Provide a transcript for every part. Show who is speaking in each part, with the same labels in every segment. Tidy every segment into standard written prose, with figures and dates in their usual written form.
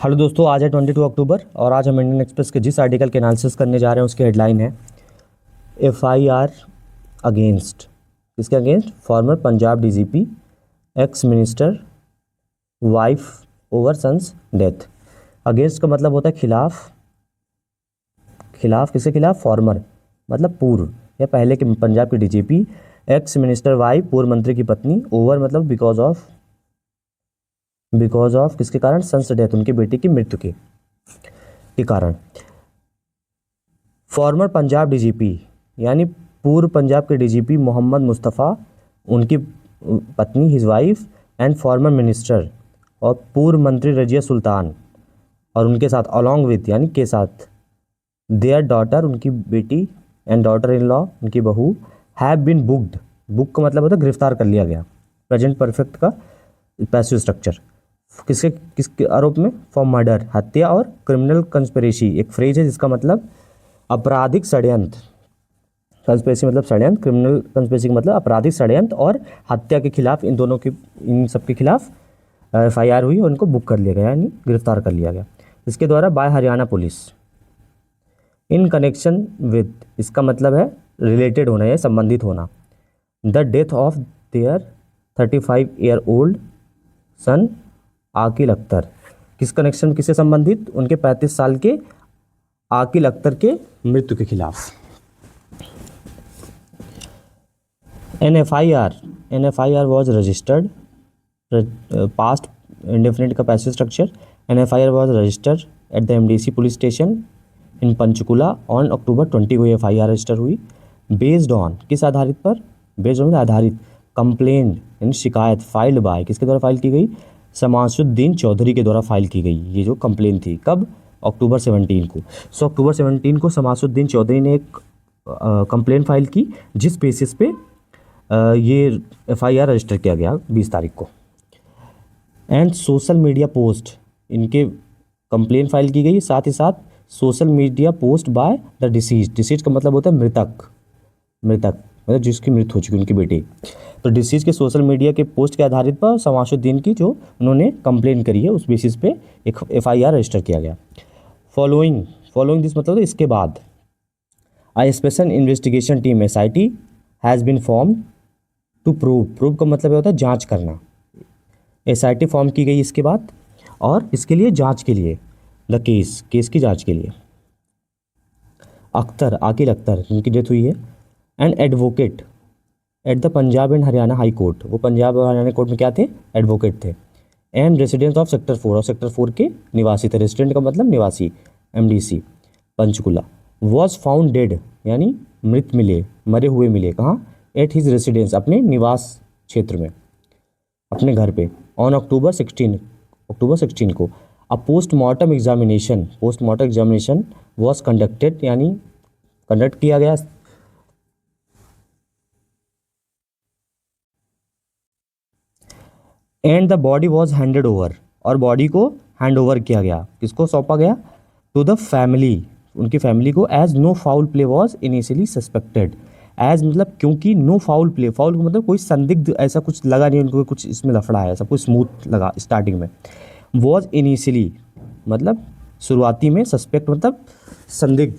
Speaker 1: Hello दोस्तों, आज है 22 अक्टूबर और आज हम इंडियन एक्सप्रेस के जिस आर्टिकल के एनालिसिस करने जा रहे हैं उसकी हेडलाइन है FIR अगेंस्ट। किसके against? Former Punjab DGP ex minister wife over son's death. Against का मतलब होता है खिलाफ। खिलाफ किसके खिलाफ? फॉर्मर मतलब पूर्व या पहले के पंजाब के DGP, एक्स मिनिस्टर वाइफ पूर्व मंत्री की पत्नी, ओवर मतलब बिकॉज ऑफ किसके कारण? सन्स डेथ, उनकी बेटी की मृत्यु के कारण। फॉर्मर पंजाब DGP यानी पूर्व पंजाब के DGP मोहम्मद मुस्तफ़ा, उनकी पत्नी his wife, and former minister और पूर्व मंत्री रजिया सुल्तान, और उनके साथ अलॉन्ग विथ यानी के साथ देयर डॉटर, उनकी बेटी, एंड डॉटर इन लॉ, उनकी बहू, हैव बीन बुक्ड। बुक का मतलब होता है गिरफ्तार कर लिया गया। प्रेजेंट परफेक्ट का पैसिव स्ट्रक्चर। किसके आरोप में? फॉर मर्डर, हत्या, और क्रिमिनल कंस्पिरेसी एक फ्रेज है जिसका मतलब आपराधिक षड्यंत्र। कंस्पिरेसी मतलब षड्यंत्र, क्रिमिनल कंस्पिरेसी का मतलब आपराधिक षड्यंत्र और हत्या के खिलाफ, इन सब के खिलाफ FIR हुई और उनको बुक कर लिया गया यानी गिरफ्तार कर लिया गया इसके द्वारा by Haryana police in connection with, इसका मतलब है रिलेटेड होना या संबंधित होना, the death of their 35-year-old son Aakil Akhtar. किस कनेक्शन, किससे संबंधित? उनके 35 साल के आकिल अख्तर के मृत्यु के खिलाफ। An FIR was registered, past indefinite का passive structure. An FIR was registered at the MDC police station in Panchkula on October 20 को FIR रजिस्टर हुई। बेस्ड ऑन, किस आधारित पर? बेस्ड ऑन आधारित, कंप्लेंट यानी शिकायत, फाइल्ड बाय, किसके द्वारा फाइल की गई? शमासुद्दीन चौधरी के द्वारा फाइल की गई ये जो कंप्लेन थी। कब? October 17 को। October 17 को शमासुद्दीन चौधरी ने एक कंप्लेन फाइल की जिस बेसिस पे ये FIR रजिस्टर किया गया 20 तारीख को। एंड सोशल मीडिया पोस्ट, इनके कंप्लेन फाइल की गई, साथ ही साथ social media post by the disease का मतलब होता है मृतक मतलब जिसकी मृत्यु हो चुकी उनकी बेटी। तो डिसीज के सोशल मीडिया के पोस्ट के आधारित पर शमासुद्दीन की जो उन्होंने कंप्लेन करी है उस बेसिस पे एक FIR रजिस्टर किया गया। फॉलोइंग दिस मतलब इसके बाद I special investigation team SIT has been form to prove का मतलब होता है जांच करना। SIT फॉर्म की गई इसके बाद और इसके लिए जांच के लिए, द केस की जांच के लिए। आकिल अख्तर जिनकी डेथ हुई है, and advocate at the Punjab and Haryana high court, वो पंजाब और हरियाणा कोर्ट में क्या थे? एडवोकेट थे। एंड रेसिडेंट ऑफ सेक्टर 4, और सेक्टर 4 के निवासी थे। रेसिडेंट का मतलब निवासी, MDC Panchkula. Was found dead यानी मरे हुए मिले। कहाँ? एट हिज रेसिडेंस, अपने निवास क्षेत्र में, अपने घर पे। ऑन October 16 को a postmortem examination was conducted यानी कंडक्ट किया गया। And the body was handed over, और बॉडी को हैंड ओवर किया गया। किसको सौंपा गया? टू द फैमिली, उनकी फैमिली को। As no foul play was initially suspected. As मतलब क्योंकि नो फाउल प्ले, फाउल का मतलब कोई संदिग्ध ऐसा कुछ लगा नहीं उनको, कुछ इसमें लफड़ा है, सब कुछ स्मूथ लगा स्टार्टिंग में। वॉज इनिशियली मतलब शुरुआती में, सस्पेक्ट मतलब संदिग्ध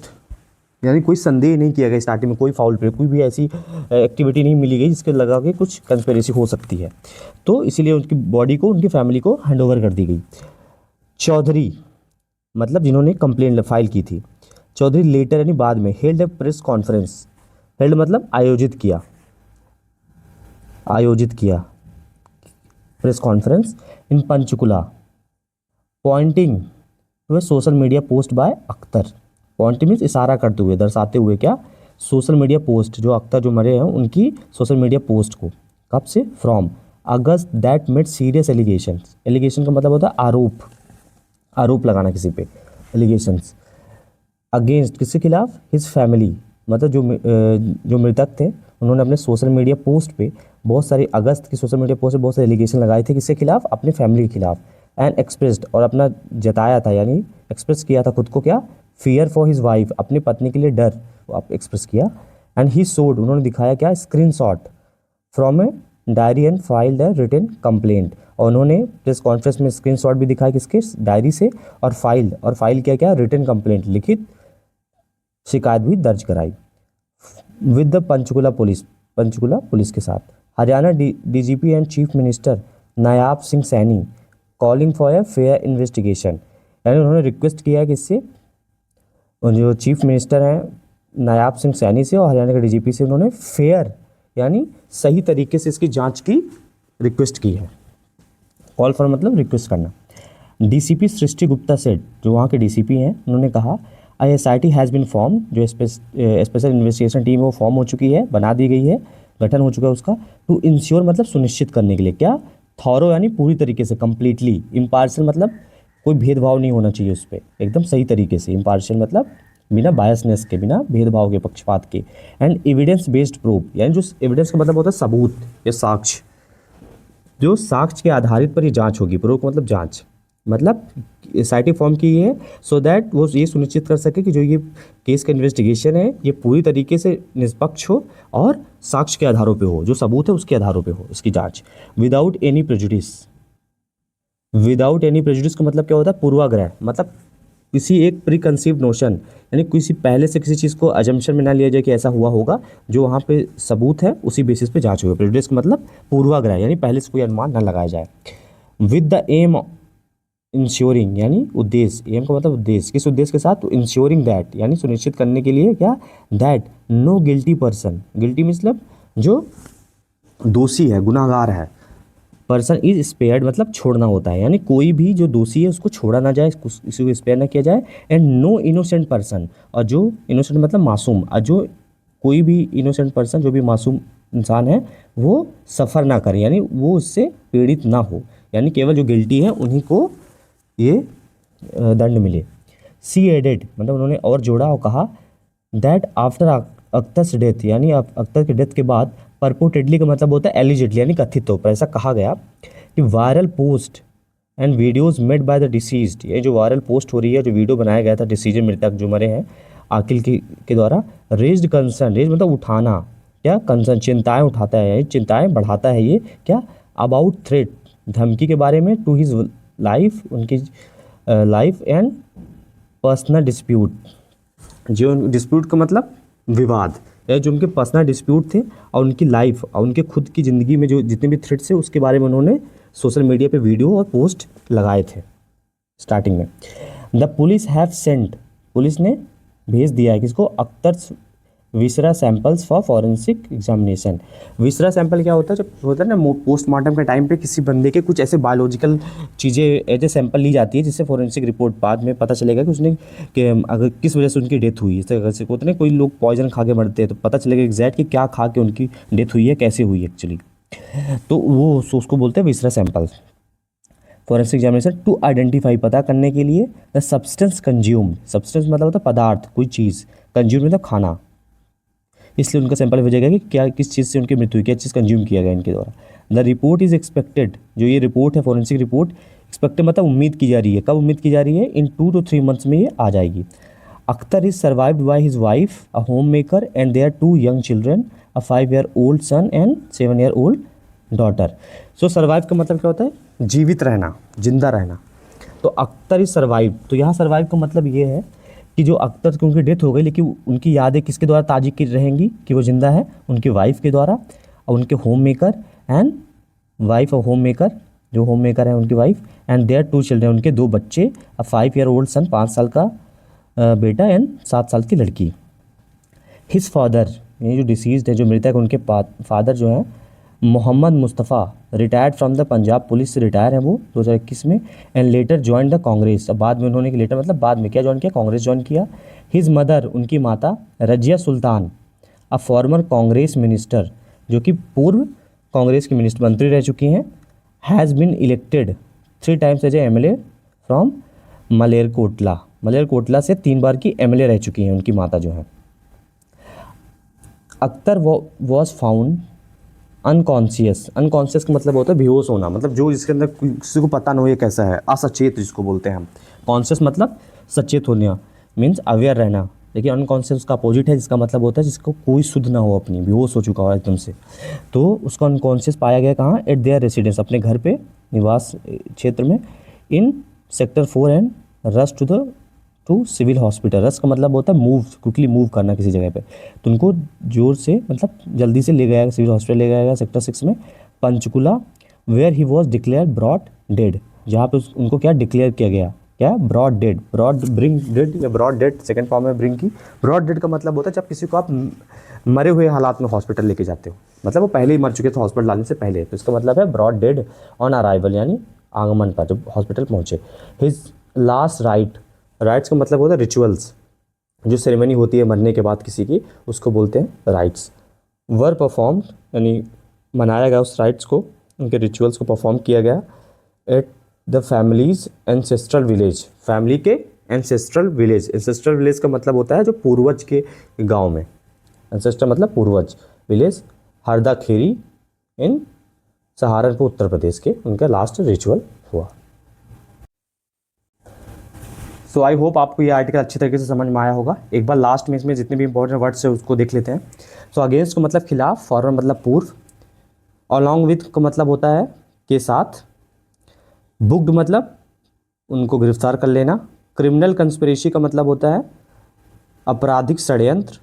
Speaker 1: यानी कोई संदेह नहीं किया गया स्टार्टिंग में, कोई फाउल प्ले, कोई भी ऐसी एक्टिविटी नहीं मिली गई जिसके लगा के कुछ कंस्पिरेसी हो सकती है, तो इसीलिए उनकी बॉडी को उनकी फैमिली को हैंड ओवर कर दी गई। चौधरी मतलब जिन्होंने कंप्लेंट फाइल की थी। चौधरी लेटर यानी बाद में, held a press conference, held मतलब आयोजित किया press conference in Panchkula, pointing to a social media post by Akhtar. Pointing means इशारा करते हुए, दर्शाते हुए क्या? सोशल मीडिया पोस्ट, जो अख्तर जो मरे हैं उनकी सोशल मीडिया पोस्ट को। कब से? From August that made serious allegation का मतलब होता है आरोप लगाना किसी पे, एलिगेशंस। अगेंस्ट किसके खिलाफ? हिज फैमिली मतलब जो मृतक थे उन्होंने अपने सोशल मीडिया पोस्ट पे बहुत सारी, अगस्त की सोशल मीडिया पोस्ट पे बहुत सारे एलिगेशन लगाए थे। किसके खिलाफ? अपने फैमिली के खिलाफ। एंड एक्सप्रेस्ड और अपना जताया था यानी एक्सप्रेस किया था खुद को, क्या? फियर फॉर हिज वाइफ, अपनी पत्नी के लिए डर आप एक्सप्रेस किया। एंड ही शोड, उन्होंने दिखाया क्या? Screenshot from a diary and filed a written complaint. और उन्होंने प्रेस कॉन्फ्रेंस में स्क्रीनशॉट भी दिखाया किसके, डायरी से, और फाइल क्या क्या, रिटन कंप्लेंट, लिखित शिकायत भी दर्ज कराई विद द पंचकुला पुलिस के साथ। Haryana DGP and chief minister Nayab Singh Saini calling for a fair investigation, यानी उन्होंने रिक्वेस्ट किया है किससे, जो चीफ मिनिस्टर हैं नायाब सिंह सैनी से और हरियाणा के डीजीपी से, उन्होंने फेयर यानी सही तरीके से इसकी जांच की रिक्वेस्ट की है। कॉल फॉर मतलब रिक्वेस्ट करना। डीसीपी सृष्टि गुप्ता सेठ, जो वहाँ के डीसीपी हैं, उन्होंने कहा ISIT हैज़ बिन फॉर्म, जो स्पेशल इन्वेस्टिगेशन टीम वो फॉर्म हो चुकी है, बना दी गई है, गठन हो चुका है उसका, टू इंश्योर मतलब सुनिश्चित करने के लिए, क्या, थॉरो यानी पूरी तरीके से, कंप्लीटली, इम्पार्शियल मतलब कोई भेदभाव नहीं होना चाहिए उस पर, एकदम सही तरीके से, इम्पार्शियल मतलब बिना बायसनेस के, बिना भेदभाव के, पक्षपात के, एंड एविडेंस बेस्ड प्रूफ, यानी जो एविडेंस का मतलब होता है सबूत या साक्ष्य, जो साक्ष्य के आधारित पर ये जांच होगी, प्रूफ मतलब जांच, मतलब एसआईटी फॉर्म की है सो दैट वो ये सुनिश्चित कर सके कि जो ये केस का इन्वेस्टिगेशन है ये पूरी तरीके से निष्पक्ष हो और साक्ष्य के आधारों पे हो, जो सबूत है उसके आधारों पे हो इसकी जांच, without any prejudice. Without any prejudice का मतलब क्या होता है, पूर्वाग्रह, मतलब किसी एक प्री कंसीव्ड नोशन, यानी किसी पहले से किसी चीज़ को अजम्पशन में ना लिया जाए कि ऐसा हुआ होगा, जो वहाँ पे सबूत है उसी बेसिस पे जांच होगी। प्रेजुडिस का मतलब पूर्वाग्रह, यानी पहले से कोई अनुमान ना लगाया जाए। विद द एम इंश्योरिंग, यानी उद्देश्य, एम का मतलब उद्देश्य, किस उद्देश्य के साथ, इंश्योरिंग दैट, यानी सुनिश्चित करने के लिए, क्या, that no guilty person, guilty मतलब जो दोषी है, गुनाहगार है, पर्सन इज स्पेयर्ड मतलब छोड़ना होता है, यानी कोई भी जो दोषी है उसको छोड़ा ना जाए, किसी को स्पेयर ना किया जाए, एंड नो इनोसेंट पर्सन, और जो इनोसेंट मतलब मासूम, और जो कोई भी इनोसेंट पर्सन, जो भी मासूम इंसान है, वो सफ़र ना करे, यानी वो उससे पीड़ित ना हो, यानी केवल जो गिल्टी है उन्हीं को ये दंड मिले। सी एडेड मतलब उन्होंने और जोड़ा और कहा दैट आफ्टर अख्तर डेथ, यानी अख्तर के डेथ के बाद, परपोटेडली का मतलब होता है एलिजिडली, यानी कथित तौर पर ऐसा कहा गया कि viral post and videos made by the deceased, ये जो वायरल पोस्ट हो रही है, जो वीडियो बनाया गया था डिसीजन, मृतक जो मरे हैं आकिल के द्वारा, रेज्ड कंसर्न, रेज मतलब उठाना, क्या, कंसर्न चिंताएं उठाता है, यानी चिंताएं बढ़ाता है ये, क्या, अबाउट थ्रेट धमकी के बारे में, टू हिज लाइफ उनकी लाइफ एंड पर्सनल डिस्प्यूट, जो डिस्प्यूट का मतलब विवाद, या जो उनके पर्सनल डिस्प्यूट थे और उनकी लाइफ और उनके खुद की ज़िंदगी में जो जितने भी थ्रेट्स थे उसके बारे में उन्होंने सोशल मीडिया पे वीडियो और पोस्ट लगाए थे स्टार्टिंग में। The police have sent, police ने भेज दिया है किसको, Akhtar viscera samples for forensic examination. Viscera sample क्या होता है, जब होता है ना पोस्टमार्टम के टाइम पे किसी बंदे के कुछ ऐसे बायोलॉजिकल चीज़ें ऐसे सैंपल ली जाती है जिससे फॉरेंसिक रिपोर्ट बाद में पता चलेगा कि उसने कि अगर किस वजह से उनकी डेथ हुई। इस तरह से होता है ना, कोई लोग पॉइजन खा के मरते हैं तो पता चलेगा एग्जैक्ट कि क्या खा के उनकी डेथ हुई है, कैसे हुई एक्चुअली, तो वो उसको बोलते हैं viscera sample forensic examination, to identify पता करने के लिए द सब्सटेंस कंज्यूम्ड, सब्सटेंस मतलब होता है पदार्थ, कोई चीज़, कंज्यूम मतलब खाना, इसलिए उनका सैंपल भेजेगा कि क्या किस चीज़ से उनकी मृत्यु हुई, क्या चीज़ कंज्यूम किया गया इनके द्वारा। द रिपोर्ट इज़ एक्सपेक्टेड, जो ये रिपोर्ट है फॉरेंसिक रिपोर्ट, एक्सपेक्टेड मतलब उम्मीद की जा रही है, कब उम्मीद की जा रही है, इन 2 to 3 months में ये आ जाएगी। Akhtar is survived by his wife, a home maker, and their 2 young children, a 5-year-old son and 7-year-old daughter. So survive का मतलब क्या होता है, जीवित रहना, जिंदा रहना। तो अख्तर इज सर्वाइव, तो यहाँ सर्वाइव का मतलब ये है कि जो अख्तर की उनकी डेथ हो गई, लेकिन उनकी यादें किसके द्वारा ताज़ी की रहेंगी कि वो जिंदा है, उनकी वाइफ के द्वारा, और उनके होम मेकर एंड वाइफ और होम मेकर, जो होम मेकर है उनकी वाइफ, एंड देयर 2 children, उनके 2 बच्चे, अ 5-year-old सन 5 साल का बेटा, एंड 7 साल की लड़की। हिज फादर, ये जो डिसीज्ड है, जो मृतक, उनके फादर जो हैं Mohammad Mustafa, retired from the Punjab police से रिटायर है वो 2021 में, and later join the Congress, बाद में उन्होंने लेटर मतलब बाद में क्या ज्वाइन किया, कांग्रेस ज्वाइन किया। हिज मदर, उनकी माता Razia Sultan, a former Congress minister, जो कि पूर्व कांग्रेस की मिनिस्टर मंत्री रह चुकी हैं, has been elected 3 times as a MLA from Malerkotla से 3 बार की MLA रह चुकी हैं उनकी माता जो हैं। अख्तर वॉज फाउंड अनकॉन्शियस का मतलब होता है बेहोश होना, मतलब जो जिसके अंदर किसी को पता ना हो ये कैसा है, असचेत जिसको बोलते हैं हम। कॉन्शियस मतलब सचेत होना, मीन्स अवेयर रहना, लेकिन अनकॉन्शियस का अपोजिट है, जिसका मतलब होता है जिसको कोई सुध ना हो, अपनी बेहोश हो चुका हो एकदम से, तो उसका अनकॉन्शियस पाया गया कहाँ, एट देयर रेसिडेंस, अपने घर पे निवास क्षेत्र में, in sector 4 and rush to civil hospital. Rush का मतलब होता है मूव, क्विकली मूव करना किसी जगह पे, तो उनको जोर से मतलब जल्दी से ले गया सिविल हॉस्पिटल, ले गया सेक्टर 6 में, Panchkula, where he was declare brought dead, जहाँ पे उनको क्या डिक्लेयर किया गया, क्या, brought dead, brought bring dead या ब्रॉड डेड सेकंड फॉर्म में ब्रिंग की। ब्रॉड डेड का मतलब होता है जब किसी को आप मरे हुए हालात में हॉस्पिटल लेके जाते हो, मतलब वो पहले ही मर चुके थे हॉस्पिटल लाने से पहले, तो इसका मतलब है ब्रॉड डेड ऑन अराइवल, यानी आगमन पर जब हॉस्पिटल पहुंचे। हिज लास्ट राइट्स का मतलब होता है रिचुअल्स, जो सेरेमनी होती है मरने के बाद किसी की, उसको बोलते हैं राइट्स। वर परफॉर्म्ड, यानी मनाया गया उस राइट्स को, उनके रिचुअल्स को परफॉर्म किया गया at the families ancestral village, family के एंसेस्ट्रल विलेज। एंसेस्ट्रल विलेज का मतलब होता है जो पूर्वज के गांव में, एंसेस्ट्रल मतलब पूर्वज, विलेज हरदा खेरी इन सहारनपुर उत्तर प्रदेश के, उनका लास्ट रिचुअल हुआ। सो आई होप आपको ये आर्टिकल अच्छी तरीके से समझ में आया होगा। एक बार लास्ट में इसमें जितने भी इंपॉर्टेंट वर्ड्स है उसको देख लेते हैं। सो अगेंस्ट को मतलब खिलाफ, फॉरवर्ड मतलब पूर्व, अलॉन्ग विथ का मतलब होता है के साथ, बुक्ड मतलब उनको गिरफ्तार कर लेना, क्रिमिनल कंस्पिरेसी का मतलब होता है आपराधिक षड्यंत्र,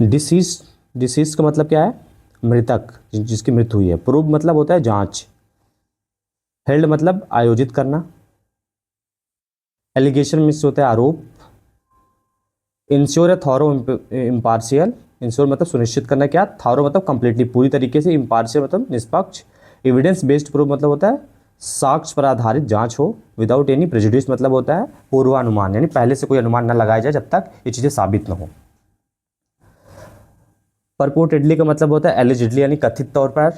Speaker 1: डिसीज का मतलब क्या है, मृतक जिसकी मृत्यु हुई है, प्रूव मतलब होता है जांच, हेल्ड मतलब आयोजित करना, एलिगेशन में होता है आरोप, इंश्योर है थॉरो इम्पार्शियल, इंश्योर मतलब सुनिश्चित करना, क्या, थॉरो मतलब कंप्लीटली पूरी तरीके से, इम्पार्शियल मतलब निष्पक्ष, एविडेंस बेस्ड प्रूफ मतलब होता है साक्ष्य पर आधारित जांच हो, विदाउट एनी प्रेजुडिस मतलब होता है पूर्वानुमान, यानी पहले से कोई अनुमान न लगाया जाए जब तक ये चीज़ें साबित न हो। परपोर्टेडली का मतलब होता है एलिजिडली, यानी कथित तौर पर,